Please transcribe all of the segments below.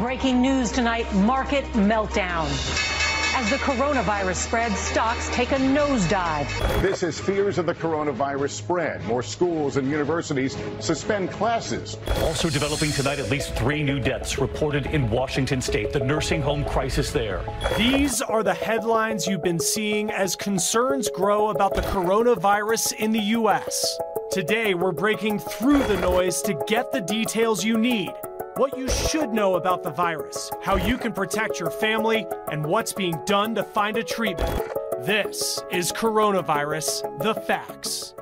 Breaking news tonight, market meltdown. As the coronavirus spreads, stocks take a nosedive. This is fears of the coronavirus spread. More schools and universities suspend classes. Also developing tonight, at least 3 new deaths reported in Washington state, the nursing home crisis there. These are the headlines you've been seeing as concerns grow about the coronavirus in the U.S. Today, we're breaking through the noise to get the details you need. What you should know about the virus, how you can protect your family, and what's being done to find a treatment. This is Coronavirus, the Facts.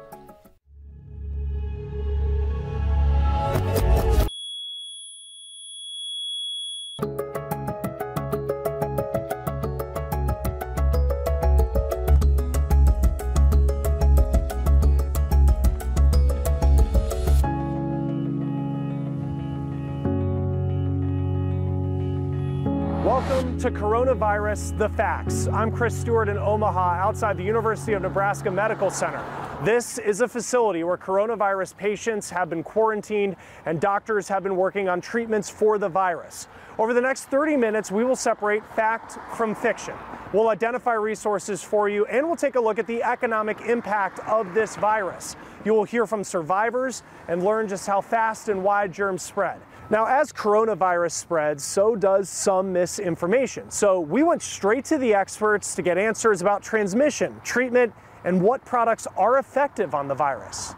Welcome to Coronavirus, the Facts. I'm Chris Stewart in Omaha, outside the University of Nebraska Medical Center. This is a facility where coronavirus patients have been quarantined and doctors have been working on treatments for the virus. Over the next 30 minutes, we will separate fact from fiction. We'll identify resources for you, and we'll take a look at the economic impact of this virus. You will hear from survivors and learn just how fast and wide germs spread. Now, as coronavirus spreads, so does some misinformation. So we went straight to the experts to get answers about transmission, treatment, and what products are effective on the virus.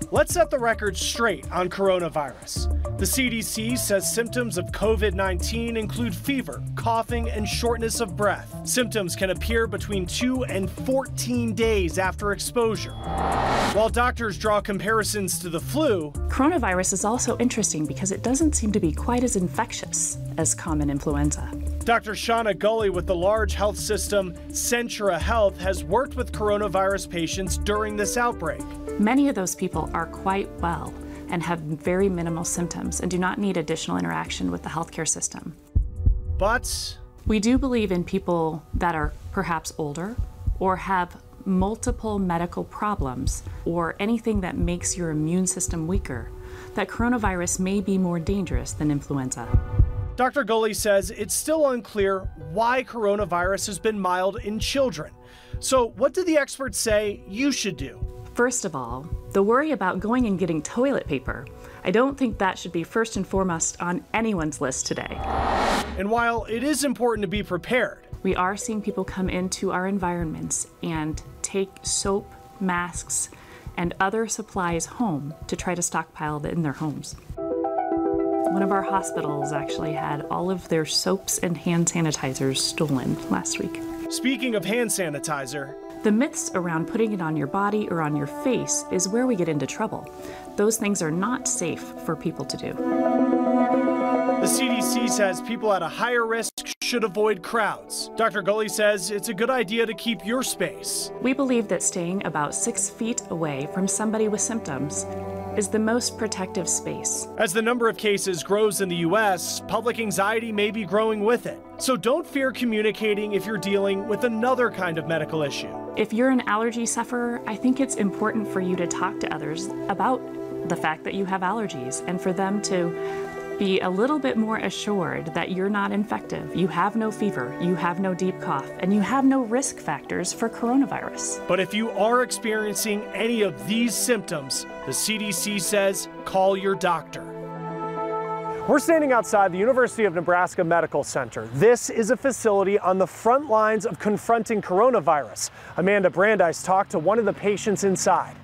Let's set the record straight on coronavirus. The CDC says symptoms of COVID-19 include fever, coughing, and shortness of breath. Symptoms can appear between 2 and 14 days after exposure. While doctors draw comparisons to the flu, coronavirus is also interesting because it doesn't seem to be quite as infectious as common influenza. Dr. Shauna Gulley with the large health system Centra Health has worked with coronavirus patients during this outbreak. Many of those people are quite well and have very minimal symptoms and do not need additional interaction with the healthcare system. But we do believe in people that are perhaps older or have multiple medical problems or anything that makes your immune system weaker, that coronavirus may be more dangerous than influenza. Dr. Gulley says it's still unclear why coronavirus has been mild in children. So what do the experts say you should do? First of all, the worry about going and getting toilet paper, I don't think that should be first and foremost on anyone's list today. And while it is important to be prepared, we are seeing people come into our environments and take soap, masks, and other supplies home to try to stockpile in their homes. One of our hospitals actually had all of their soaps and hand sanitizers stolen last week. Speaking of hand sanitizer, the myths around putting it on your body or on your face is where we get into trouble. Those things are not safe for people to do. The CDC says people at a higher risk should avoid crowds. Dr. Gulley says it's a good idea to keep your space. We believe that staying about 6 feet away from somebody with symptoms is the most protective space. As the number of cases grows in the U.S., public anxiety may be growing with it. So don't fear communicating if you're dealing with another kind of medical issue. If you're an allergy sufferer, I think it's important for you to talk to others about the fact that you have allergies and for them to be a little bit more assured that you're not infective, you have no fever, you have no deep cough, and you have no risk factors for coronavirus. But if you are experiencing any of these symptoms, the CDC says call your doctor. We're standing outside the University of Nebraska Medical Center. This is a facility on the front lines of confronting coronavirus. Amanda Brandeis talked to one of the patients inside.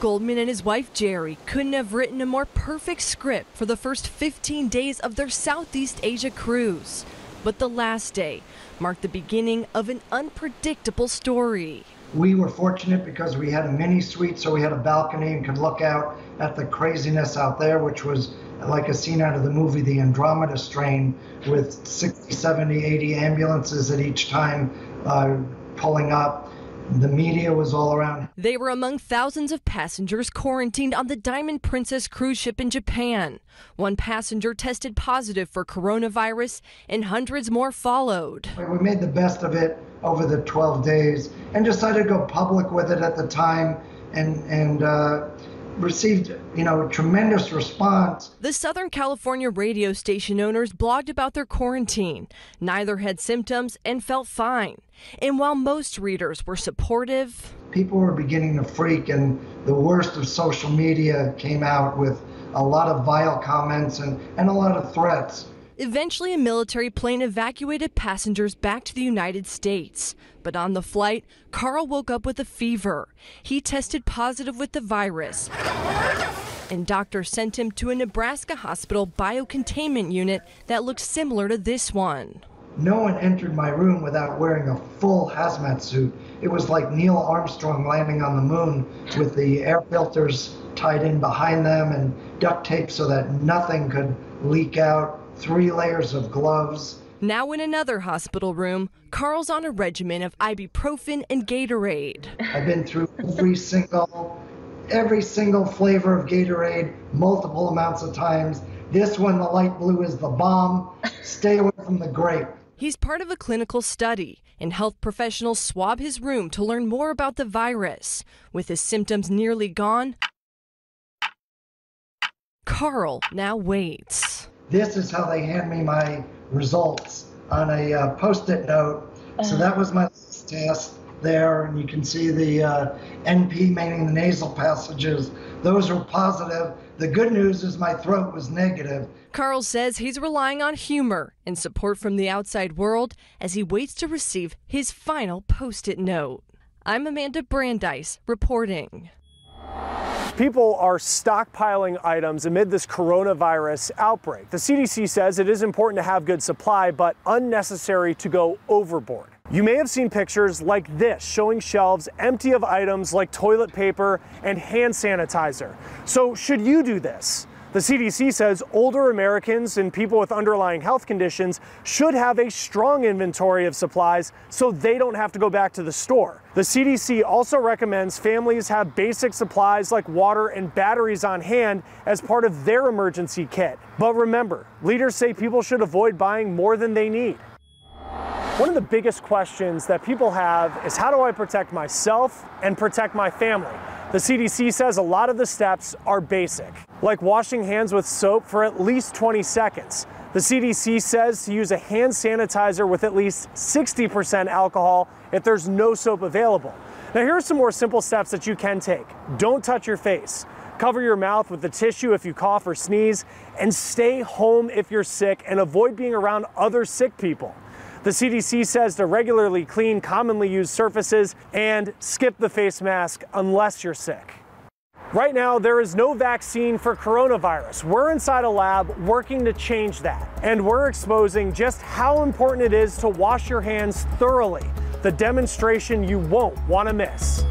Goldman and his wife Jerry couldn't have written a more perfect script for the first 15 days of their Southeast Asia cruise. But the last day marked the beginning of an unpredictable story. We were fortunate because we had a mini suite, so we had a balcony and could look out at the craziness out there, which was like a scene out of the movie The Andromeda Strain, with 60, 70, 80 ambulances at each time pulling up. The media was all around. They were among thousands of passengers quarantined on the Diamond Princess cruise ship in Japan. One passenger tested positive for coronavirus and hundreds more followed. We made the best of it over the 12 days and decided to go public with it at the time and received, tremendous response. The Southern California radio station owners blogged about their quarantine. Neither had symptoms and felt fine. And while most readers were supportive, people were beginning to freak, and the worst of social media came out with a lot of vile comments and a lot of threats. Eventually, a military plane evacuated passengers back to the United States. But on the flight, Carl woke up with a fever. He tested positive with the virus, and doctors sent him to a Nebraska hospital biocontainment unit that looked similar to this one. No one entered my room without wearing a full hazmat suit. It was like Neil Armstrong landing on the moon with the air filters tied in behind them and duct tape so that nothing could leak out. 3 layers of gloves. Now in another hospital room, Carl's on a regimen of ibuprofen and Gatorade. I've been through every single flavor of Gatorade multiple amounts of times. This one, the light blue, is the bomb. Stay away from the grape. He's part of a clinical study, and health professionals swab his room to learn more about the virus. With his symptoms nearly gone, Carl now waits. This is how they hand me my results on a Post-it note. So that was my last test there, and you can see the NP, meaning the nasal passages. Those were positive. The good news is my throat was negative. Carl says he's relying on humor and support from the outside world as he waits to receive his final Post-it note. I'm Amanda Brandeis reporting. People are stockpiling items amid this coronavirus outbreak. The CDC says it is important to have good supply, but unnecessary to go overboard. You may have seen pictures like this showing shelves empty of items like toilet paper and hand sanitizer. So should you do this? The CDC says older Americans and people with underlying health conditions should have a strong inventory of supplies so they don't have to go back to the store. The CDC also recommends families have basic supplies like water and batteries on hand as part of their emergency kit. But remember, leaders say people should avoid buying more than they need. One of the biggest questions that people have is, how do I protect myself and protect my family? The CDC says a lot of the steps are basic, like washing hands with soap for at least 20 seconds. The CDC says to use a hand sanitizer with at least 60% alcohol if there's no soap available. Now here are some more simple steps that you can take. Don't touch your face. Cover your mouth with a tissue if you cough or sneeze, and stay home if you're sick and avoid being around other sick people. The CDC says to regularly clean commonly used surfaces and skip the face mask unless you're sick. Right now, there is no vaccine for coronavirus. We're inside a lab working to change that, and we're exposing just how important it is to wash your hands thoroughly, the demonstration you won't want to miss.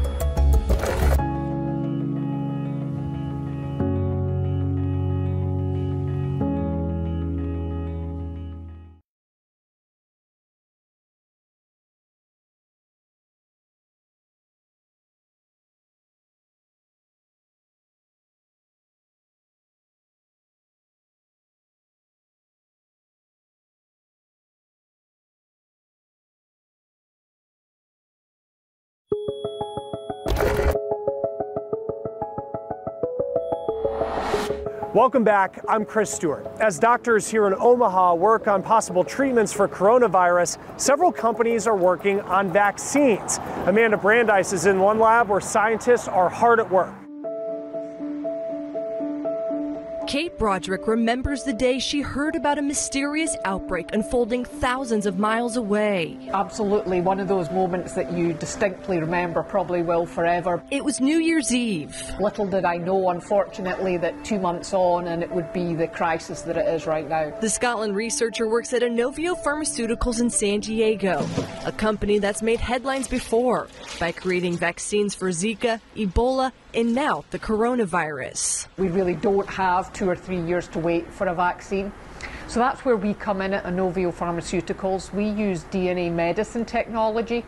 Welcome back. I'm Chris Stewart. As doctors here in Omaha work on possible treatments for coronavirus, several companies are working on vaccines. Amanda Brandeis is in one lab where scientists are hard at work. Kate Broderick remembers the day she heard about a mysterious outbreak unfolding thousands of miles away. Absolutely one of those moments that you distinctly remember, probably will forever. It was New Year's Eve. Little did I know, unfortunately, that 2 months on and it would be the crisis that it is right now. The Scotland researcher works at Inovio Pharmaceuticals in San Diego, a company that's made headlines before by creating vaccines for Zika, Ebola, and now the coronavirus. We really don't have 2 or 3 years to wait for a vaccine. So that's where we come in at Inovio Pharmaceuticals. We use DNA medicine technology.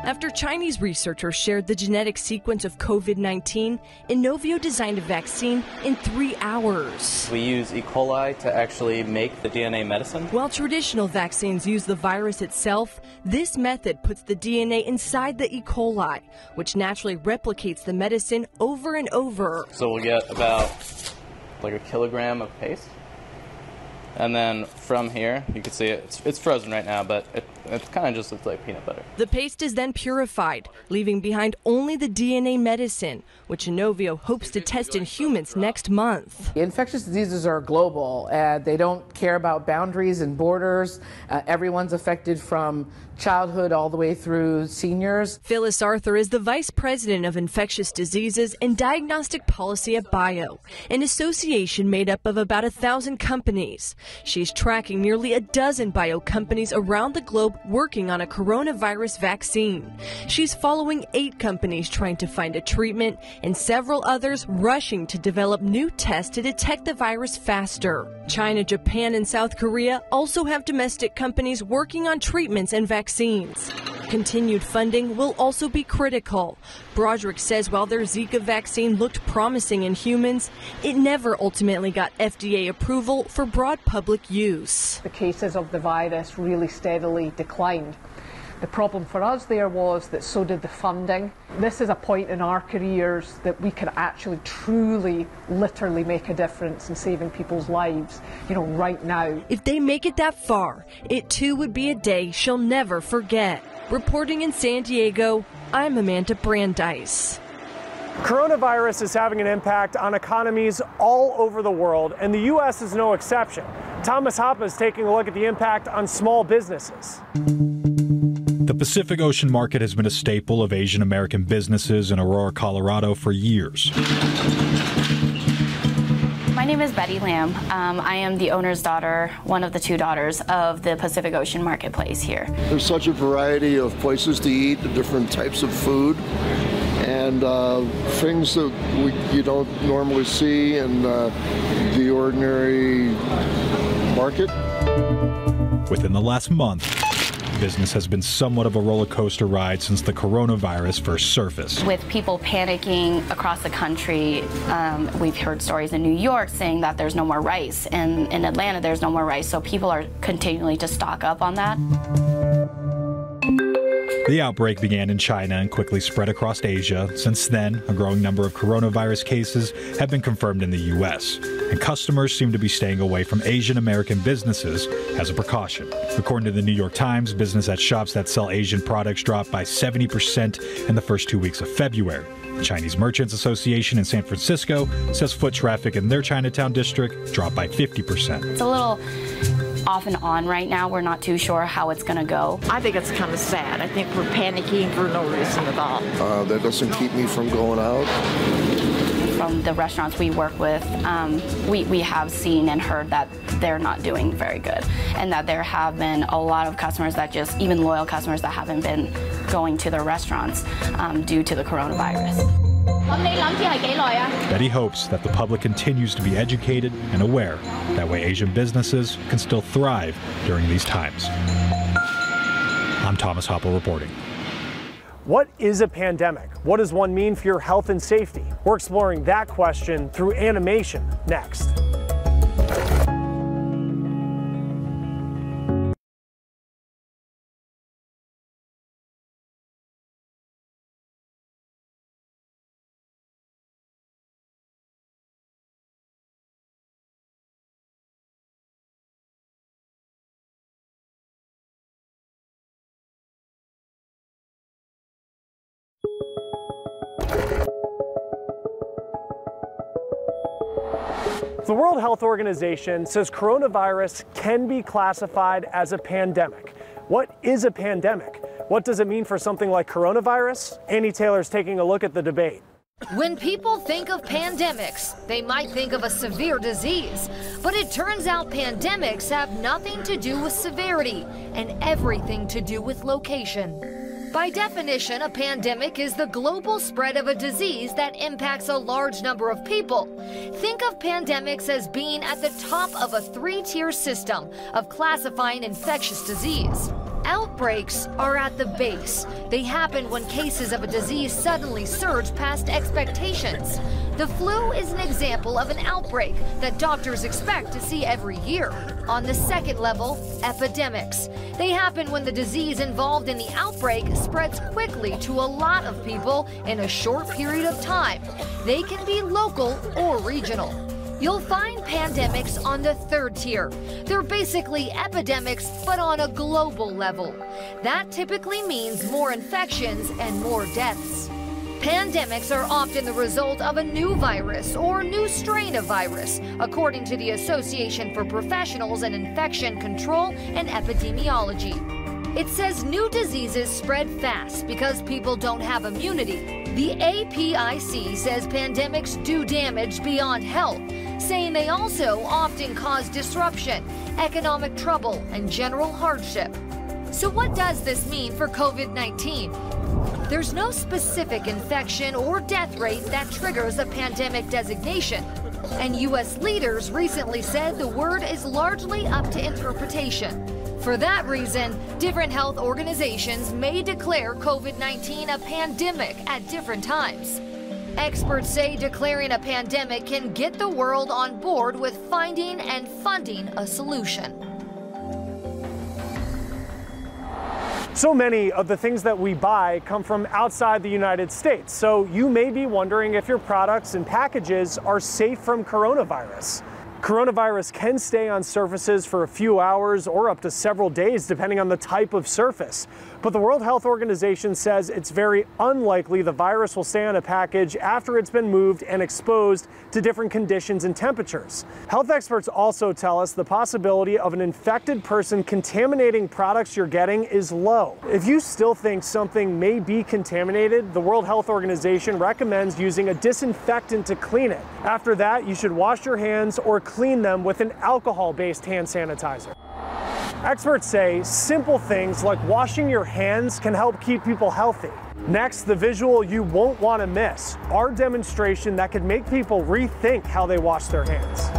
After Chinese researchers shared the genetic sequence of COVID-19, Inovio designed a vaccine in 3 hours. We use E. coli to actually make the DNA medicine. While traditional vaccines use the virus itself, this method puts the DNA inside the E. coli, which naturally replicates the medicine over and over. So we'll get about like a kilogram of paste. And then from here, you can see it's frozen right now, but it kind of just looks like peanut butter. The paste is then purified, leaving behind only the DNA medicine, which Inovio hopes to test in humans next month. Infectious diseases are global. They don't care about boundaries and borders. Everyone's affected from childhood all the way through seniors. Phyllis Arthur is the Vice President of Infectious Diseases and Diagnostic Policy at BIO, an association made up of about 1,000 companies. She's tracking nearly a dozen bio companies around the globe working on a coronavirus vaccine. She's following 8 companies trying to find a treatment and several others rushing to develop new tests to detect the virus faster. China, Japan, and South Korea also have domestic companies working on treatments and vaccines. Continued funding will also be critical. Broderick says while their Zika vaccine looked promising in humans, it never ultimately got FDA approval for broad public use. The cases of the virus really steadily declined. The problem for us there was that so did the funding. This is a point in our careers that we can actually truly, literally make a difference in saving people's lives, right now. If they make it that far, it too would be a day she'll never forget. Reporting in San Diego, I'm Amanda Brandeis. Coronavirus is having an impact on economies all over the world, and the U.S. is no exception. Thomas Hoppe is taking a look at the impact on small businesses. The Pacific Ocean market has been a staple of Asian American businesses in Aurora, Colorado for years. My name is Betty Lamb. I am the owner's daughter, one of the 2 daughters of the Pacific Ocean Marketplace here. There's such a variety of places to eat, different types of food, and things that you don't normally see in the ordinary market. Within the last month, business has been somewhat of a roller coaster ride since the coronavirus first surfaced. With people panicking across the country, we've heard stories in New York saying that there's no more rice, and in Atlanta there's no more rice, so people are continuing to stock up on that. The outbreak began in China and quickly spread across Asia. Since then, a growing number of coronavirus cases have been confirmed in the U.S., and customers seem to be staying away from Asian American businesses as a precaution. According to the New York Times, business at shops that sell Asian products dropped by 70% in the first 2 weeks of February. The Chinese Merchants Association in San Francisco says foot traffic in their Chinatown district dropped by 50%. It's a little off and on right now. We're not too sure how it's going to go. I think it's kind of sad. I think we're panicking for no reason at all. That doesn't keep me from going out. From the restaurants we work with, we have seen and heard that they're not doing very good, and that there have been a lot of customers that even loyal customers that haven't been going to their restaurants due to the coronavirus. Betty hopes that the public continues to be educated and aware. That way Asian businesses can still thrive during these times. I'm Thomas Hoppe reporting. What is a pandemic? What does one mean for your health and safety? We're exploring that question through animation next. The World Health Organization says coronavirus can be classified as a pandemic. What is a pandemic? What does it mean for something like coronavirus? Annie Taylor's taking a look at the debate. When people think of pandemics, they might think of a severe disease. But it turns out pandemics have nothing to do with severity and everything to do with location. By definition, a pandemic is the global spread of a disease that impacts a large number of people. Think of pandemics as being at the top of a 3-tier system of classifying infectious disease. Outbreaks are at the base. They happen when cases of a disease suddenly surge past expectations. The flu is an example of an outbreak that doctors expect to see every year. On the second level, epidemics. They happen when the disease involved in the outbreak spreads quickly to a lot of people in a short period of time. They can be local or regional. You'll find pandemics on the third tier. They're basically epidemics, but on a global level. That typically means more infections and more deaths. Pandemics are often the result of a new virus or new strain of virus, according to the Association for Professionals in Infection Control and Epidemiology. It says new diseases spread fast because people don't have immunity. The APIC says pandemics do damage beyond health, saying they also often cause disruption, economic trouble, and general hardship. So what does this mean for COVID-19? There's no specific infection or death rate that triggers a pandemic designation, and U.S. leaders recently said the word is largely up to interpretation. For that reason, different health organizations may declare COVID-19 a pandemic at different times. Experts say declaring a pandemic can get the world on board with finding and funding a solution. So many of the things that we buy come from outside the United States, so you may be wondering if your products and packages are safe from coronavirus. Coronavirus can stay on surfaces for a few hours or up to several days, depending on the type of surface. But the World Health Organization says it's very unlikely the virus will stay on a package after it's been moved and exposed to different conditions and temperatures. Health experts also tell us the possibility of an infected person contaminating products you're getting is low. If you still think something may be contaminated, the World Health Organization recommends using a disinfectant to clean it. After that, you should wash your hands or clean them with an alcohol-based hand sanitizer. Experts say simple things like washing your hands can help keep people healthy. Next, the visual you won't want to miss, our demonstration that could make people rethink how they wash their hands.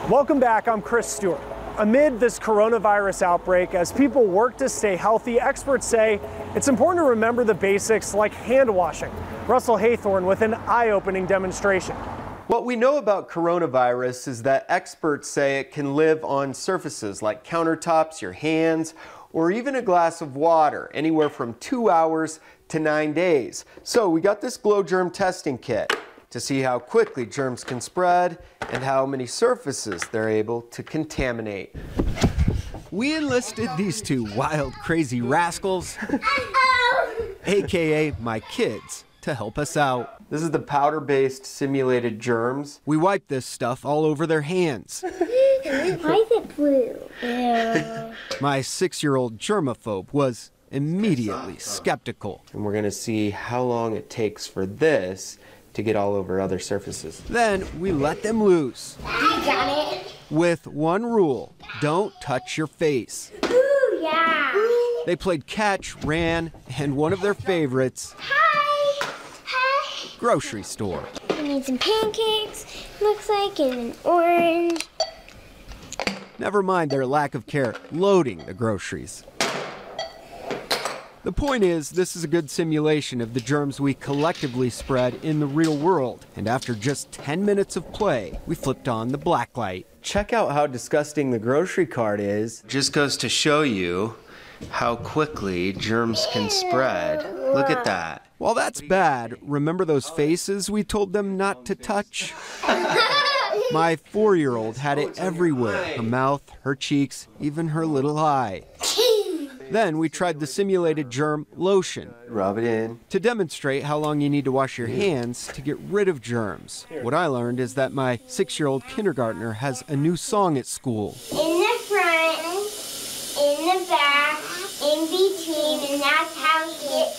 Welcome back, I'm Chris Stewart. Amid this coronavirus outbreak, as people work to stay healthy, experts say it's important to remember the basics like hand washing. Russell Haythorne with an eye-opening demonstration. What we know about coronavirus is that experts say it can live on surfaces like countertops, your hands, or even a glass of water, anywhere from 2 hours to 9 days. So we got this glow germ testing kit to see how quickly germs can spread and how many surfaces they're able to contaminate. We enlisted these two wild, crazy rascals, AKA my kids, to help us out. This is the powder-based simulated germs. We wiped this stuff all over their hands. Why is it blue? Ew. My 6-year-old germaphobe was immediately skeptical. And we're gonna see how long it takes for this to get all over other surfaces. Then we let them loose. I got it. With one rule, don't touch your face. Ooh, yeah. They played catch, ran, and one of their favorites, Hi. Hi. grocery store. I need some pancakes, looks like, and an orange. Never mind their lack of care loading the groceries. The point is, this is a good simulation of the germs we collectively spread in the real world. And after just 10 minutes of play, we flipped on the black light. Check out how disgusting the grocery cart is. Just goes to show you how quickly germs can spread. Look at that. While that's bad, remember those faces we told them not to touch? My 4-year-old had it everywhere. Her mouth, her cheeks, even her little eye. Then we tried the simulated germ lotion. Rub it in. To demonstrate how long you need to wash your hands to get rid of germs. What I learned is that my 6-year-old kindergartner has a new song at school. In the front, in the back, in between, and that's how we get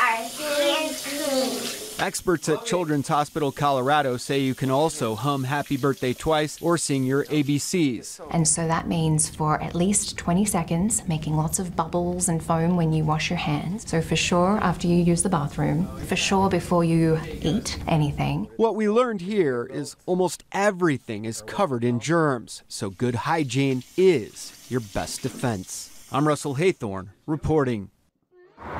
Experts at Children's Hospital Colorado say you can also hum Happy Birthday twice or sing your ABCs. And so that means for at least 20 seconds, making lots of bubbles and foam when you wash your hands. So for sure after you use the bathroom, for sure before you eat anything. What we learned here is almost everything is covered in germs, so good hygiene is your best defense. I'm Russell Haythorne reporting.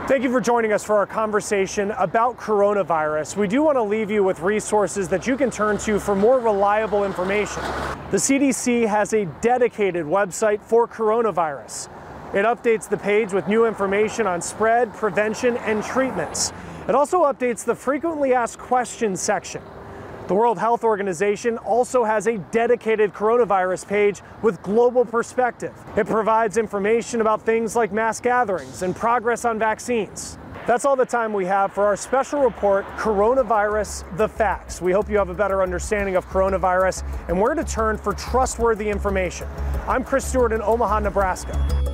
Thank you for joining us for our conversation about coronavirus. We do want to leave you with resources that you can turn to for more reliable information. The CDC has a dedicated website for coronavirus. It updates the page with new information on spread, prevention, and treatments. It also updates the frequently asked questions section. The World Health Organization also has a dedicated coronavirus page with global perspective. It provides information about things like mass gatherings and progress on vaccines. That's all the time we have for our special report, Coronavirus: The Facts. We hope you have a better understanding of coronavirus and where to turn for trustworthy information. I'm Chris Stewart in Omaha, Nebraska.